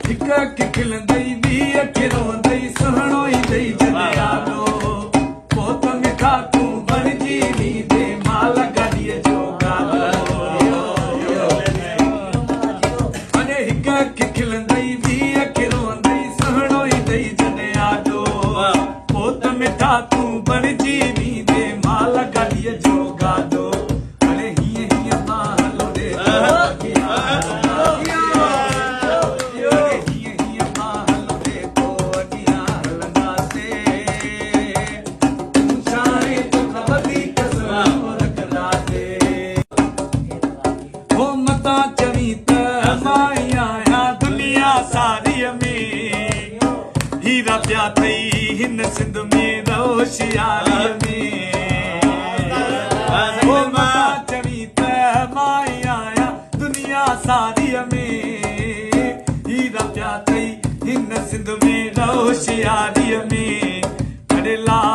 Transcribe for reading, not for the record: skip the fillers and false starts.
हिक खिलंदई दी अखि रोंदई सुहिणो ई दई जॾहिं आलो पोइ त मिठा तूं बणिजी नी दे माल गाॾीअ जो गालो अने हिक अखि खिलंदई दी अखि रोंदई सुहिणो ई दई जॾहिं आलो पोइ त मिठा तूं बणिजी नी दे माल गाॾीअ जो गालो अने हीअं हीअं मां हलो रे सारीअ में हीरा पिया थई हिन सिंध में रोशियारीअ में चवी त मां आया दुनिया सारीअ में हीरा पिया थई हिन सिंध में रोशियारीअ में अरे ला